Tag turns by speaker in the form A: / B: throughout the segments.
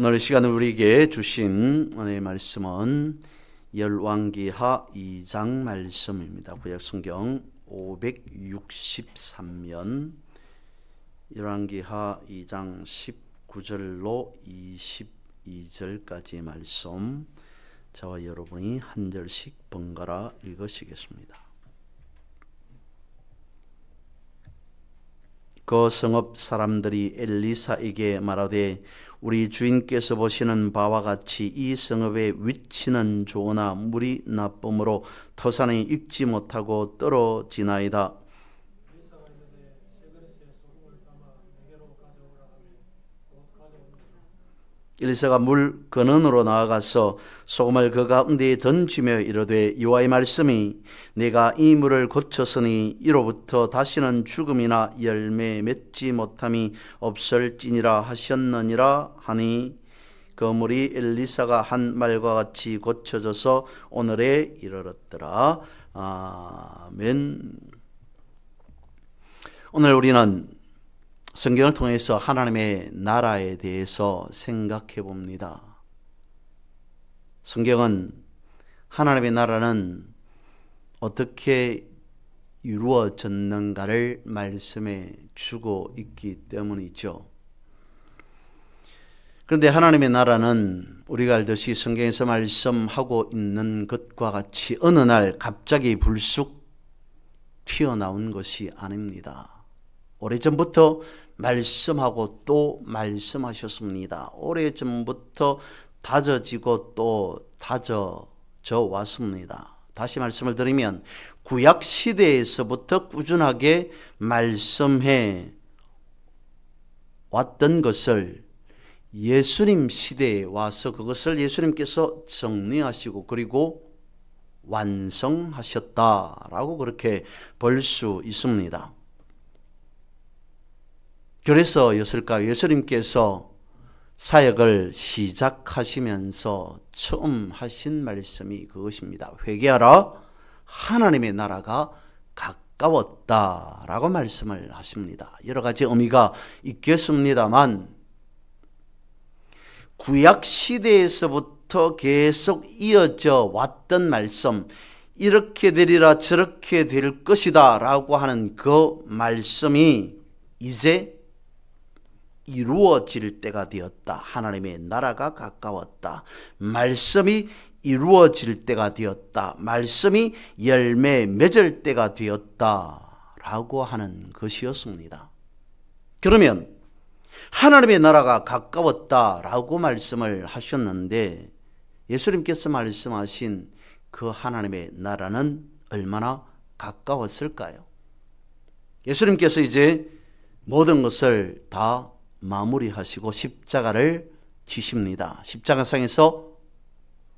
A: 오늘 이 시간에 우리에게 주신 오늘의 말씀은 열왕기하 2장 말씀입니다. 구약성경 563면 열왕기하 2장 19절로 22절까지의 말씀, 저와 여러분이 한 절씩 번갈아 읽으시겠습니다. 그 성읍 사람들이 엘리사에게 말하되 우리 주인께서 보시는 바와 같이 이 성읍의 위치는 좋으나 물이 나쁨으로 토산이 익지 못하고 떨어지나이다. 엘리사가 물 근원으로 나아가서 소금을 그 가운데에 던지며 이르되 여호와의 말씀이 내가 이 물을 고쳤으니 이로부터 다시는 죽음이나 열매 맺지 못함이 없을지니라 하셨느니라 하니 그 물이 엘리사가 한 말과 같이 고쳐져서 오늘에 이르렀더라. 아멘. 오늘 우리는 성경을 통해서 하나님의 나라에 대해서 생각해 봅니다. 성경은 하나님의 나라는 어떻게 이루어졌는가를 말씀해 주고 있기 때문이죠. 그런데 하나님의 나라는 우리가 알듯이 성경에서 말씀하고 있는 것과 같이 어느 날 갑자기 불쑥 튀어나온 것이 아닙니다. 오래전부터 말씀하고 또 말씀하셨습니다. 오래전부터 다져지고 또 다져져 왔습니다. 다시 말씀을 드리면 구약 시대에서부터 꾸준하게 말씀해 왔던 것을 예수님 시대에 와서 그것을 예수님께서 정리하시고 그리고 완성하셨다라고 그렇게 볼 수 있습니다. 그래서였을까요? 예수님께서 사역을 시작하시면서 처음 하신 말씀이 그것입니다. 회개하라, 하나님의 나라가 가까웠다라고 말씀을 하십니다. 여러 가지 의미가 있겠습니다만 구약 시대에서부터 계속 이어져 왔던 말씀, 이렇게 되리라 저렇게 될 것이다 라고 하는 그 말씀이 이제 이루어질 때가 되었다. 하나님의 나라가 가까웠다. 말씀이 이루어질 때가 되었다. 말씀이 열매 맺을 때가 되었다. 라고 하는 것이었습니다. 그러면 하나님의 나라가 가까웠다. 라고 말씀을 하셨는데 예수님께서 말씀하신 그 하나님의 나라는 얼마나 가까웠을까요? 예수님께서 이제 모든 것을 다 마무리하시고 십자가를 지십니다. 십자가상에서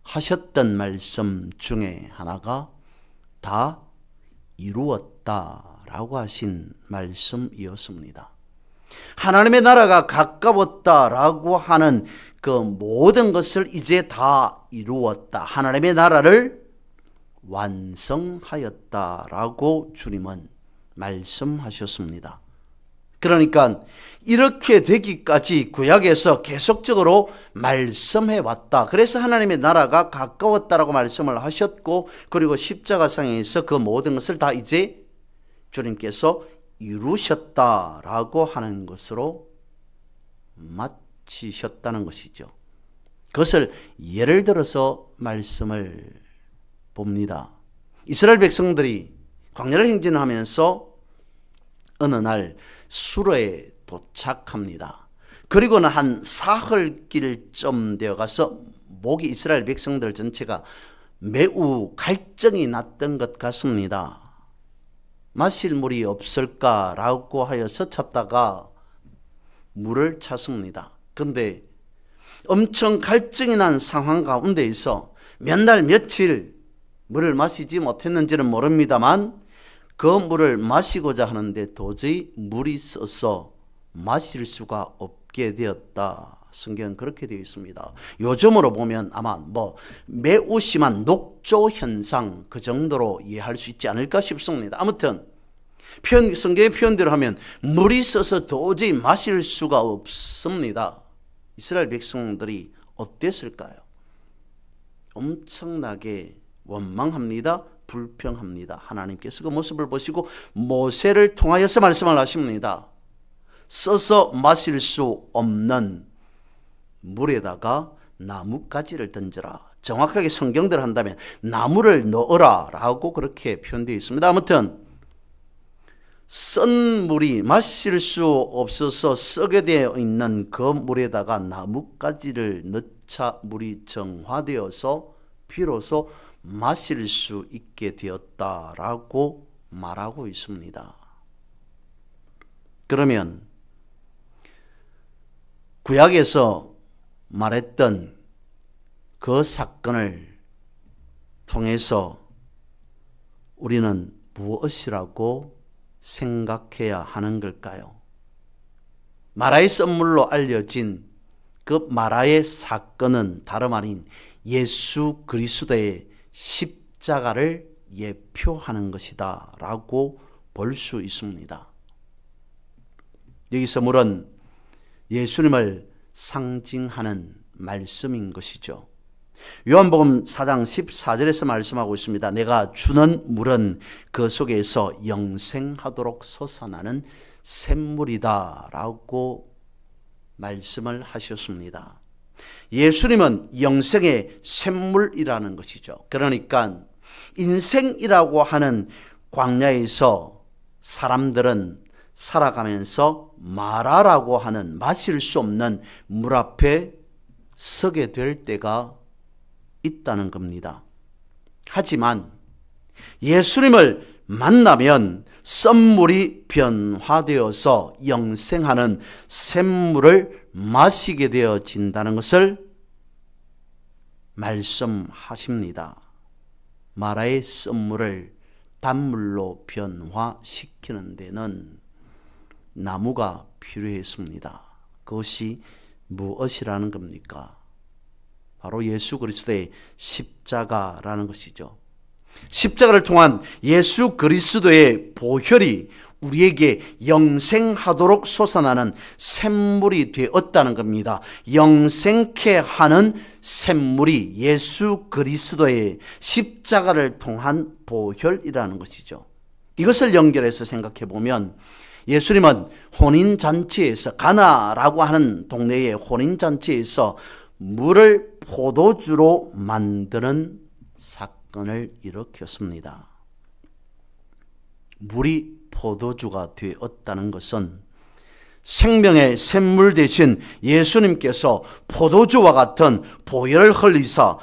A: 하셨던 말씀 중에 하나가 다 이루었다라고 하신 말씀이었습니다. 하나님의 나라가 가까웠다라고 하는 그 모든 것을 이제 다 이루었다. 하나님의 나라를 완성하였다라고 주님은 말씀하셨습니다. 그러니까 이렇게 되기까지 구약에서 계속적으로 말씀해 왔다. 그래서 하나님의 나라가 가까웠다라고 말씀을 하셨고 그리고 십자가상에서 그 모든 것을 다 이제 주님께서 이루셨다라고 하는 것으로 마치셨다는 것이죠. 그것을 예를 들어서 말씀을 봅니다. 이스라엘 백성들이 광야를 행진하면서 어느 날 수로에 도착합니다. 그리고는 한 사흘길쯤 되어 가서 목이 이스라엘 백성들 전체가 매우 갈증이 났던 것 같습니다. 마실 물이 없을까라고 하여서 찾다가 물을 찾습니다. 그런데 엄청 갈증이 난 상황 가운데에서 몇 날 며칠 물을 마시지 못했는지는 모릅니다만 그 물을 마시고자 하는데 도저히 물이 써서 마실 수가 없게 되었다. 성경은 그렇게 되어 있습니다. 요즘으로 보면 아마 매우 심한 녹조 현상 그 정도로 이해할 수 있지 않을까 싶습니다. 아무튼 성경의 표현대로 하면 물이 써서 도저히 마실 수가 없습니다. 이스라엘 백성들이 어땠을까요? 엄청나게 원망합니다. 불평합니다. 하나님께서 그 모습을 보시고 모세를 통하여서 말씀을 하십니다. 써서 마실 수 없는 물에다가 나뭇가지를 던져라. 정확하게 성경대로 한다면 나무를 넣어라 라고 그렇게 표현되어 있습니다. 아무튼 쓴 물이 마실 수 없어서 썩게 되어 있는 그 물에다가 나뭇가지를 넣자 물이 정화되어서 비로소 마실 수 있게 되었다라고 말하고 있습니다. 그러면 구약에서 말했던 그 사건을 통해서 우리는 무엇이라고 생각해야 하는 걸까요? 마라의 썸물로 알려진 그 마라의 사건은 다름 아닌 예수 그리스도의 십자가를 예표하는 것이다 라고 볼 수 있습니다. 여기서 물은 예수님을 상징하는 말씀인 것이죠. 요한복음 4장 14절에서 말씀하고 있습니다. 내가 주는 물은 그 속에서 영생하도록 솟아나는 샘물이다 라고 말씀을 하셨습니다. 예수님은 영생의 샘물이라는 것이죠. 그러니까 인생이라고 하는 광야에서 사람들은 살아가면서 마라라고 하는 마실 수 없는 물 앞에 서게 될 때가 있다는 겁니다. 하지만 예수님을 만나면 썸물이 변화되어서 영생하는 샘물을 마시게 되어진다는 것을 말씀하십니다. 마라의 썸물을 단물로 변화시키는 데는 나무가 필요했습니다. 그것이 무엇이라는 겁니까? 바로 예수 그리스도의 십자가라는 것이죠. 십자가를 통한 예수 그리스도의 보혈이 우리에게 영생하도록 솟아나는 샘물이 되었다는 겁니다. 영생케 하는 샘물이 예수 그리스도의 십자가를 통한 보혈이라는 것이죠. 이것을 연결해서 생각해 보면 예수님은 혼인잔치에서 가나라고 하는 동네의 혼인잔치에서 물을 포도주로 만드는 사건을 일으켰습니다. 물이 포도주가 되었다는 것은 생명의 샘물 대신 예수님께서 포도주와 같은 보혈을 흘리사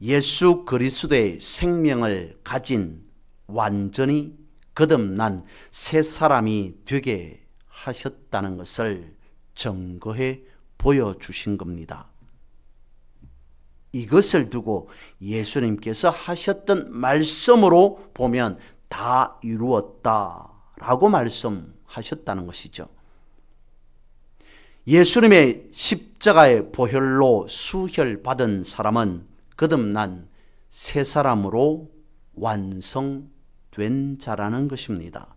A: 예수 그리스도의 생명을 가진 완전히 거듭난 새 사람이 되게 하셨다는 것을 증거해 보여주신 겁니다. 이것을 두고 예수님께서 하셨던 말씀으로 보면 다 이루었다라고 말씀하셨다는 것이죠. 예수님의 십자가의 보혈로 수혈받은 사람은 거듭난 새 사람으로 완성된 자라는 것입니다.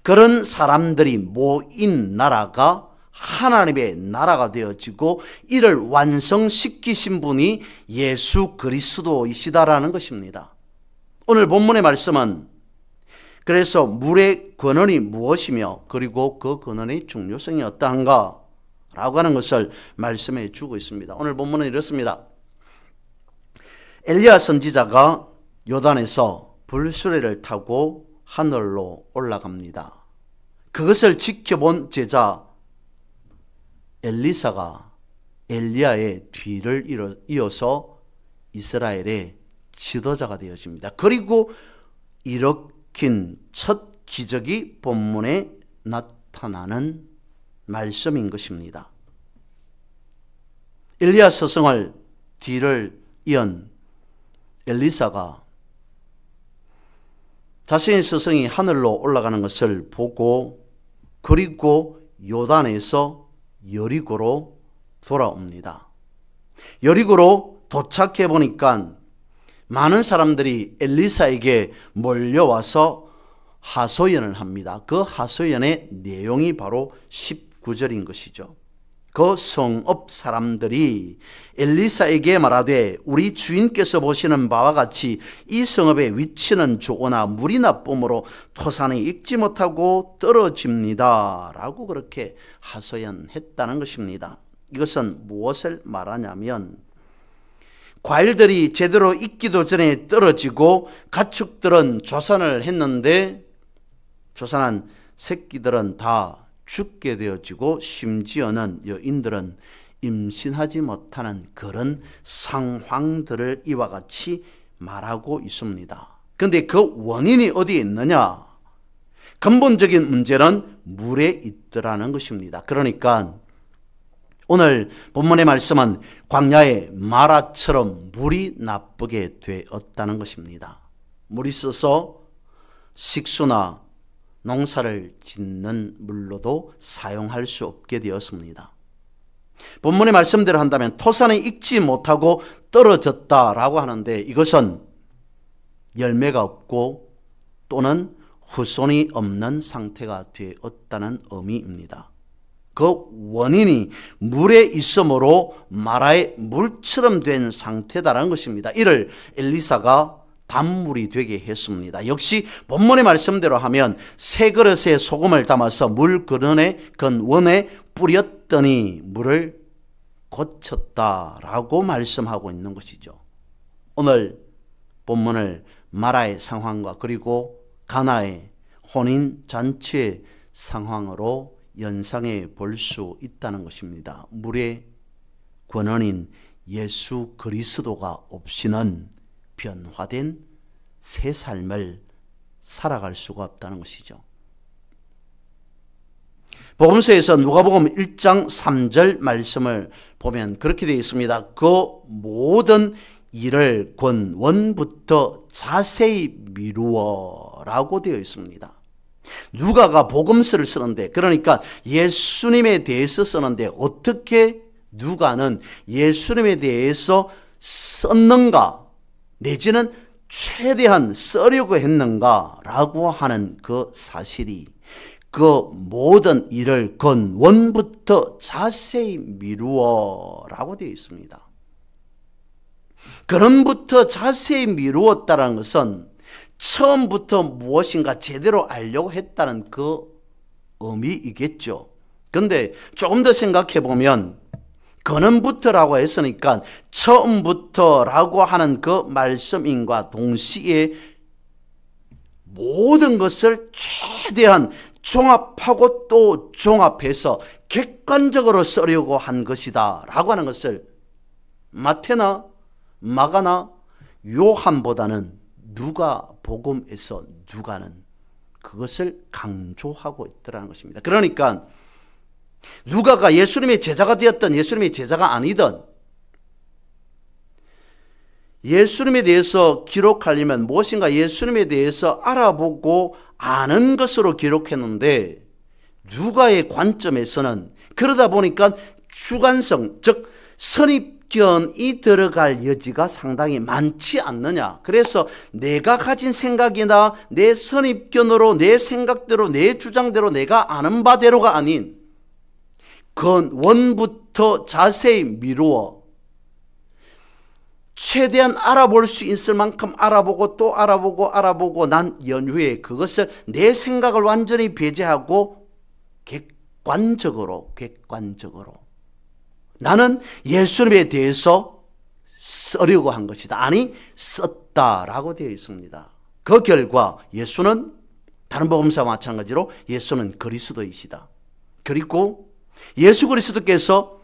A: 그런 사람들이 모인 나라가 하나님의 나라가 되어지고 이를 완성시키신 분이 예수 그리스도이시다라는 것입니다. 오늘 본문의 말씀은 그래서 물의 근원이 무엇이며 그리고 그 근원의 중요성이 어떠한가 라고 하는 것을 말씀해 주고 있습니다. 오늘 본문은 이렇습니다. 엘리야 선지자가 요단에서 불수레를 타고 하늘로 올라갑니다. 그것을 지켜본 제자 엘리사가 엘리야의 뒤를 이어서 이스라엘의 지도자가 되어집니다. 그리고 일으킨 첫 기적이 본문에 나타나는 말씀인 것입니다. 엘리야 서성을 뒤를 이은 엘리사가 자신의 서성이 하늘로 올라가는 것을 보고 그리고 요단에서 여리고로 돌아옵니다. 여리고로 도착해 보니까 많은 사람들이 엘리사에게 몰려와서 하소연을 합니다. 그 하소연의 내용이 바로 19절인 것이죠. 그 성읍 사람들이 엘리사에게 말하되 우리 주인께서 보시는 바와 같이 이 성읍의 위치는 좋으나 물이 나쁨으로 토산이 익지 못하고 떨어집니다 라고 그렇게 하소연했다는 것입니다. 이것은 무엇을 말하냐면 과일들이 제대로 익기도 전에 떨어지고 가축들은 조산을 했는데 조산한 새끼들은 다 죽게 되어지고 심지어는 여인들은 임신하지 못하는 그런 상황들을 이와 같이 말하고 있습니다. 그런데 그 원인이 어디에 있느냐? 근본적인 문제는 물에 있더라는 것입니다. 그러니까 오늘 본문의 말씀은 광야의 마라처럼 물이 나쁘게 되었다는 것입니다. 물이 있어서 식수나 농사를 짓는 물로도 사용할 수 없게 되었습니다. 본문의 말씀대로 한다면 토산이 익지 못하고 떨어졌다라고 하는데 이것은 열매가 없고 또는 후손이 없는 상태가 되었다는 의미입니다. 그 원인이 물에 있으므로 마라의 물처럼 된 상태다라는 것입니다. 이를 엘리사가 단물이 되게 했습니다. 역시 본문의 말씀대로 하면 세 그릇에 소금을 담아서 물 근원에 뿌렸더니 물을 고쳤다라고 말씀하고 있는 것이죠. 오늘 본문을 마라의 상황과 그리고 가나의 혼인잔치의 상황으로 연상해 볼 수 있다는 것입니다. 물의 근원인 예수 그리스도가 없이는 변화된 새 삶을 살아갈 수가 없다는 것이죠. 복음서에서 누가복음 1장 3절 말씀을 보면 그렇게 되어 있습니다. 그 모든 일을 근원부터 자세히 미루어 라고 되어 있습니다. 누가가 복음서를 쓰는데 그러니까 예수님에 대해서 쓰는데 어떻게 누가는 예수님에 대해서 썼는가 내지는 최대한 쓰려고 했는가라고 하는 그 사실이 그 모든 일을 근원부터 자세히 미루어라고 되어 있습니다. 근원부터 자세히 미루었다는 것은 처음부터 무엇인가 제대로 알려고 했다는 그 의미이겠죠. 그런데 조금 더 생각해 보면 근원부터라고 했으니까 처음부터라고 하는 그 말씀인과 동시에 모든 것을 최대한 종합하고 또 종합해서 객관적으로 쓰려고 한 것이다 라고 하는 것을 마태나 마가나 요한보다는 누가복음에서 누가는 그것을 강조하고 있더라는 것입니다. 그러니까 누가가 예수님의 제자가 되었던 예수님의 제자가 아니던 예수님에 대해서 기록하려면 무엇인가 예수님에 대해서 알아보고 아는 것으로 기록했는데 누가의 관점에서는 그러다 보니까 주관성 즉 선입견이 들어갈 여지가 상당히 많지 않느냐. 그래서 내가 가진 생각이나 내 선입견으로 내 생각대로 내 주장대로 내가 아는 바대로가 아닌 근원부터 자세히 미루어 최대한 알아볼 수 있을 만큼 알아보고 또 알아보고 난 연후에 그것을 내 생각을 완전히 배제하고 객관적으로 나는 예수님에 대해서 쓰려고 한 것이다. 아니 썼다라고 되어 있습니다. 그 결과 예수는 다른 복음서와 마찬가지로 예수는 그리스도이시다. 그리고 예수 그리스도께서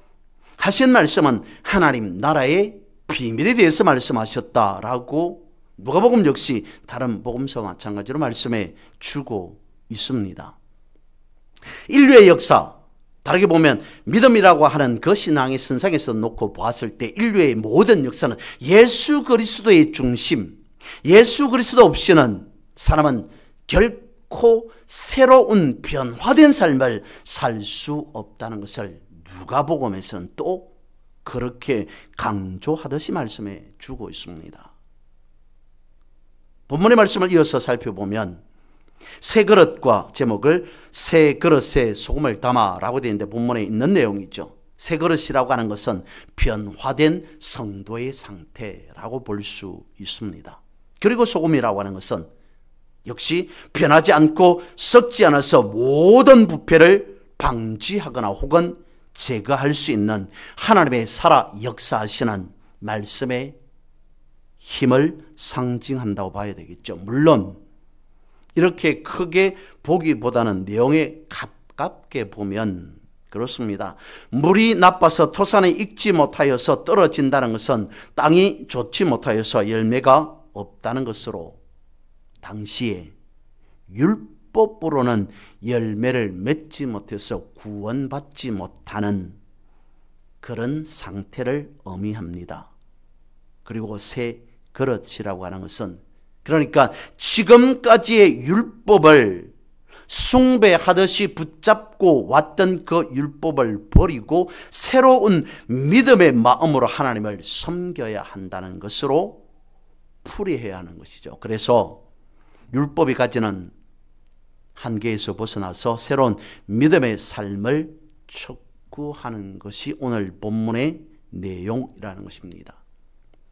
A: 하신 말씀은 하나님 나라의 비밀에 대해서 말씀하셨다라고 누가복음 역시 다른 복음서와 마찬가지로 말씀해 주고 있습니다. 인류의 역사 다르게 보면 믿음이라고 하는 그 신앙의 선상에서 놓고 보았을 때 인류의 모든 역사는 예수 그리스도의 중심, 예수 그리스도 없이는 사람은 결코 새로운 변화된 삶을 살 수 없다는 것을 누가복음에서는 또 그렇게 강조하듯이 말씀해 주고 있습니다. 본문의 말씀을 이어서 살펴보면 새 그릇과 제목을 새 그릇에 소금을 담아 라고 되어 있는데 본문에 있는 내용이죠. 새 그릇이라고 하는 것은 변화된 성도의 상태라고 볼 수 있습니다. 그리고 소금이라고 하는 것은 역시 변하지 않고 썩지 않아서 모든 부패를 방지하거나 혹은 제거할 수 있는 하나님의 살아 역사하시는 말씀의 힘을 상징한다고 봐야 되겠죠. 물론 이렇게 크게 보기보다는 내용에 가깝게 보면 그렇습니다. 물이 나빠서 토산에 익지 못하여서 떨어진다는 것은 땅이 좋지 못하여서 열매가 없다는 것으로 당시에 율법으로는 열매를 맺지 못해서 구원받지 못하는 그런 상태를 의미합니다. 그리고 새 그릇이라고 하는 것은 그러니까 지금까지의 율법을 숭배하듯이 붙잡고 왔던 그 율법을 버리고 새로운 믿음의 마음으로 하나님을 섬겨야 한다는 것으로 풀이해야 하는 것이죠. 그래서 율법이 가지는 한계에서 벗어나서 새로운 믿음의 삶을 촉구하는 것이 오늘 본문의 내용이라는 것입니다.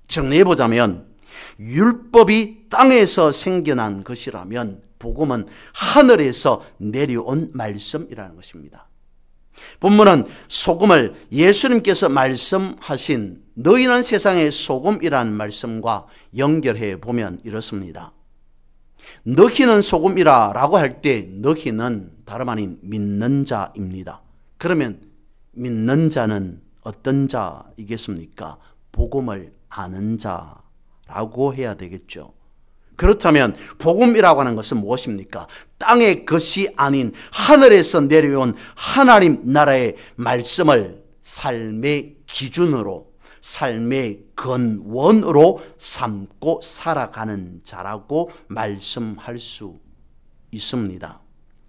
A: 정리해보자면 율법이 땅에서 생겨난 것이라면 복음은 하늘에서 내려온 말씀이라는 것입니다. 본문은 소금을 예수님께서 말씀하신 너희는 세상의 소금이라는 말씀과 연결해 보면 이렇습니다. 너희는 소금이라 라고 할 때 너희는 다름 아닌 믿는 자입니다. 그러면 믿는 자는 어떤 자이겠습니까? 복음을 아는 자라고 해야 되겠죠. 그렇다면 복음이라고 하는 것은 무엇입니까? 땅의 것이 아닌 하늘에서 내려온 하나님 나라의 말씀을 삶의 기준으로, 삶의 근원으로 삼고 살아가는 자라고 말씀할 수 있습니다.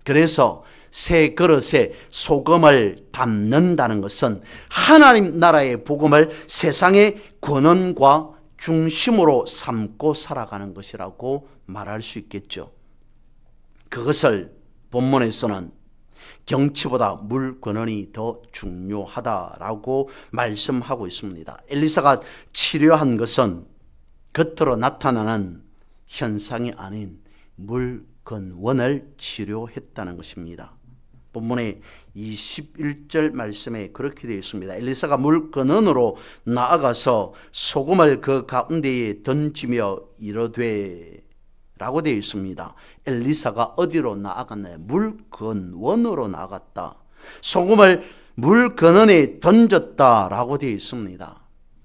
A: 그래서 새 그릇에 소금을 담는다는 것은 하나님 나라의 복음을 세상의 근원과 중심으로 삼고 살아가는 것이라고 말할 수 있겠죠. 그것을 본문에서는 경치보다 물 근원이 더 중요하다라고 말씀하고 있습니다. 엘리사가 치료한 것은 겉으로 나타나는 현상이 아닌 물 근원을 치료했다는 것입니다. 본문의 21절 말씀에 그렇게 되어 있습니다. 엘리사가 물 근원으로 나아가서 소금을 그 가운데에 던지며 이르되 라고 되어 있습니다. 엘리사가 어디로 나아갔나요? 물 근원으로 나아갔다. 소금을 물 근원에 던졌다라고 되어 있습니다.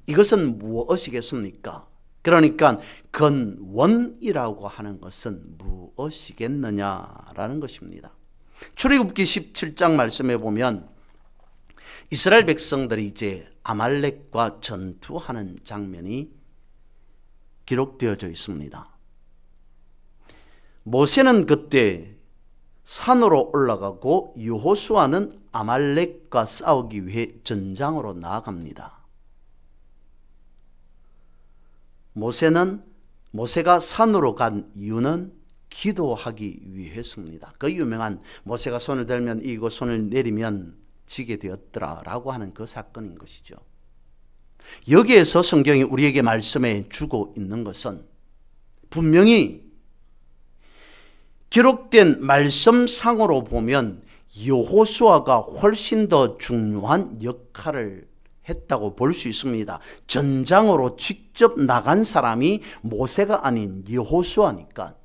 A: 이것은 무엇이겠습니까? 그러니까 근원이라고 하는 것은 무엇이겠느냐라는 것입니다. 출애굽기 17장 말씀에 보면 이스라엘 백성들이 이제 아말렉과 전투하는 장면이 기록되어져 있습니다. 모세는 그때 산으로 올라가고 여호수아는 아말렉과 싸우기 위해 전장으로 나아갑니다. 모세가 산으로 간 이유는 기도하기 위해서입니다. 그 유명한 모세가 손을 들면 이기고 손을 내리면 지게 되었더라라고 하는 그 사건인 것이죠. 여기에서 성경이 우리에게 말씀해 주고 있는 것은 분명히 기록된 말씀상으로 보면 여호수아가 훨씬 더 중요한 역할을 했다고 볼 수 있습니다. 전장으로 직접 나간 사람이 모세가 아닌 여호수아니까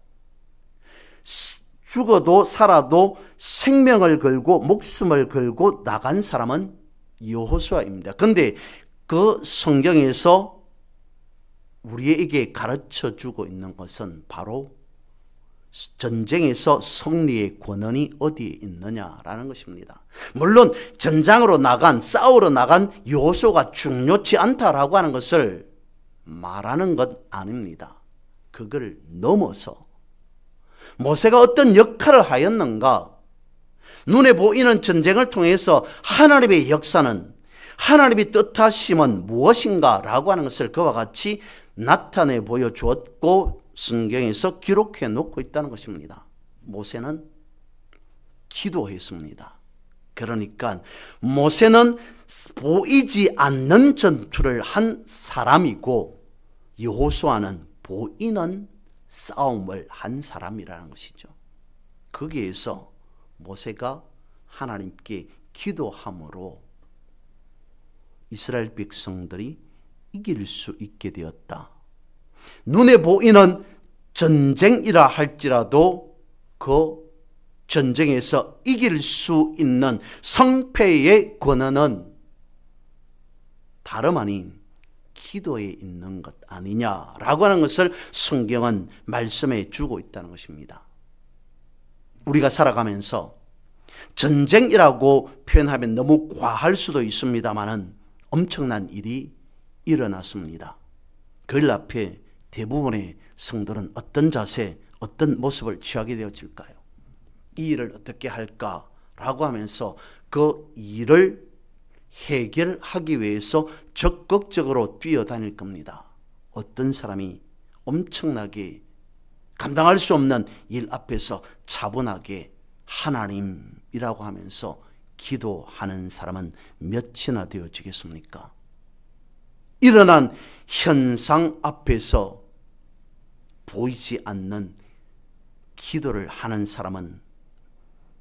A: 죽어도 살아도 생명을 걸고 목숨을 걸고 나간 사람은 여호수아입니다. 그런데 그 성경에서 우리에게 가르쳐 주고 있는 것은 바로 전쟁에서 승리의 권한이 어디에 있느냐라는 것입니다. 물론 전장으로 싸우러 나간 여호수아가 중요치 않다라고 하는 것을 말하는 것 아닙니다. 그걸 넘어서 모세가 어떤 역할을 하였는가? 눈에 보이는 전쟁을 통해서 하나님의 역사는, 하나님의 뜻하심은 무엇인가? 라고 하는 것을 그와 같이 나타내 보여주었고 성경에서 기록해 놓고 있다는 것입니다. 모세는 기도했습니다. 그러니까 모세는 보이지 않는 전투를 한 사람이고 여호수아는 보이는 싸움을 한 사람이라는 것이죠. 거기에서 모세가 하나님께 기도함으로 이스라엘 백성들이 이길 수 있게 되었다. 눈에 보이는 전쟁이라 할지라도 그 전쟁에서 이길 수 있는 성패의 권한은 다름 아닌 기도에 있는 것 아니냐라고 하는 것을 성경은 말씀해 주고 있다는 것입니다. 우리가 살아가면서 전쟁이라고 표현하면 너무 과할 수도 있습니다만은 엄청난 일이 일어났습니다. 그 앞에 대부분의 성도는 어떤 자세, 어떤 모습을 취하게 되어질까요? 이 일을 어떻게 할까라고 하면서 그 일을 해결하기 위해서 적극적으로 뛰어다닐 겁니다. 어떤 사람이 엄청나게 감당할 수 없는 일 앞에서 차분하게 하나님이라고 하면서 기도하는 사람은 몇이나 되어지겠습니까? 일어난 현상 앞에서 보이지 않는 기도를 하는 사람은,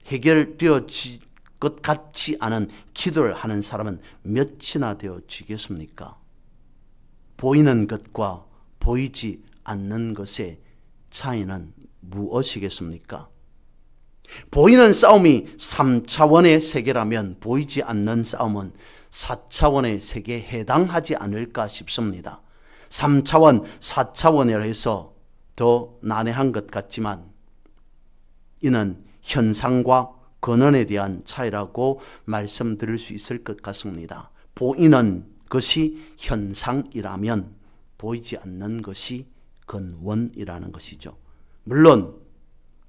A: 해결되어질 것 같지 않은 기도를 하는 사람은 몇이나 되어지겠습니까? 보이는 것과 보이지 않는 것의 차이는 무엇이겠습니까? 보이는 싸움이 3차원의 세계라면 보이지 않는 싸움은 4차원의 세계에 해당하지 않을까 싶습니다. 3차원, 4차원이라 해서 더 난해한 것 같지만 이는 현상과 근원에 대한 차이라고 말씀드릴 수 있을 것 같습니다. 보이는 것이 현상이라면 보이지 않는 것이 근원이라는 것이죠. 물론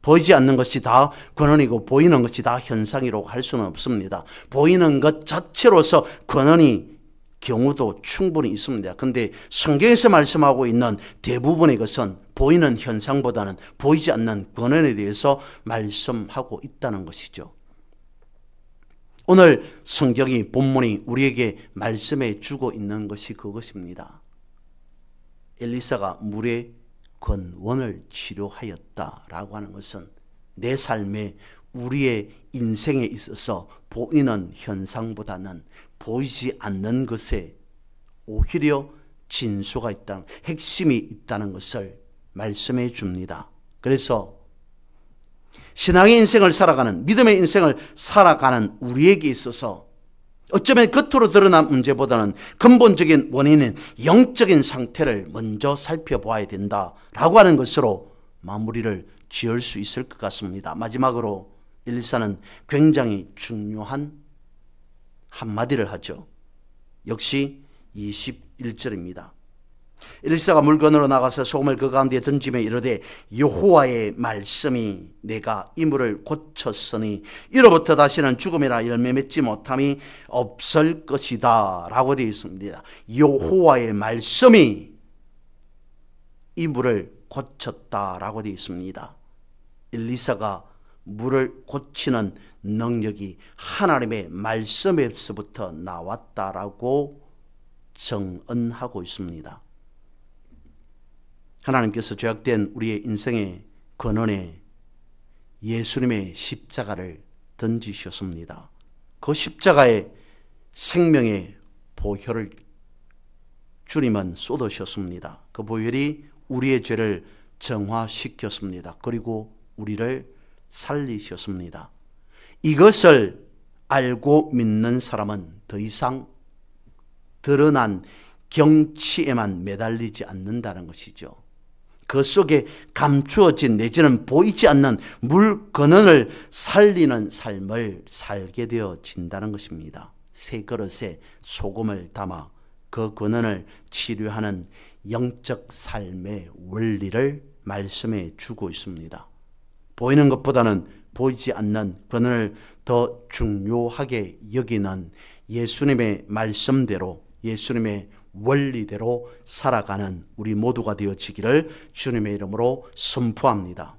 A: 보이지 않는 것이 다 근원이고 보이는 것이 다 현상이라고 할 수는 없습니다. 보이는 것 자체로서 근원이 경우도 충분히 있습니다. 그런데 성경에서 말씀하고 있는 대부분의 것은 보이는 현상보다는 보이지 않는 근원에 대해서 말씀하고 있다는 것이죠. 오늘 성경이 본문이 우리에게 말씀해 주고 있는 것이 그것입니다. 엘리사가 물의 근원을 치료하였다라고 하는 것은 내 삶에, 우리의 인생에 있어서 보이는 현상보다는 보이지 않는 것에 오히려 진수가 있다는, 핵심이 있다는 것을 말씀해 줍니다. 그래서 신앙의 인생을 살아가는, 믿음의 인생을 살아가는 우리에게 있어서 어쩌면 겉으로 드러난 문제보다는 근본적인 원인인 영적인 상태를 먼저 살펴봐야 된다라고 하는 것으로 마무리를 지을 수 있을 것 같습니다. 마지막으로 엘리사는 굉장히 중요한 한마디를 하죠. 역시 21절입니다. 엘리사가 물건으로 나가서 소금을 그 가운데 던지며 이르되 여호와의 말씀이 내가 이 물을 고쳤으니 이로부터 다시는 죽음이나 열매 맺지 못함이 없을 것이다 라고 되어 있습니다. 여호와의 말씀이 이 물을 고쳤다라고 되어 있습니다. 엘리사가 물을 고치는 능력이 하나님의 말씀에서부터 나왔다라고 정언하고 있습니다. 하나님께서 죄악된 우리의 인생의 근원에 예수님의 십자가를 던지셨습니다. 그 십자가의 생명의 보혈을 주님은 쏟으셨습니다. 그 보혈이 우리의 죄를 정화시켰습니다. 그리고 우리를 살리셨습니다. 이것을 알고 믿는 사람은 더 이상 드러난 경치에만 매달리지 않는다는 것이죠. 그 속에 감추어진 내지는 보이지 않는 물 근원을 살리는 삶을 살게 되어진다는 것입니다. 새 그릇에 소금을 담아 그 근원을 치료하는 영적 삶의 원리를 말씀해 주고 있습니다. 보이는 것보다는 보이지 않는 근원을 더 중요하게 여기는 예수님의 말씀대로, 예수님의 원리대로 살아가는 우리 모두가 되어지기를 주님의 이름으로 선포합니다.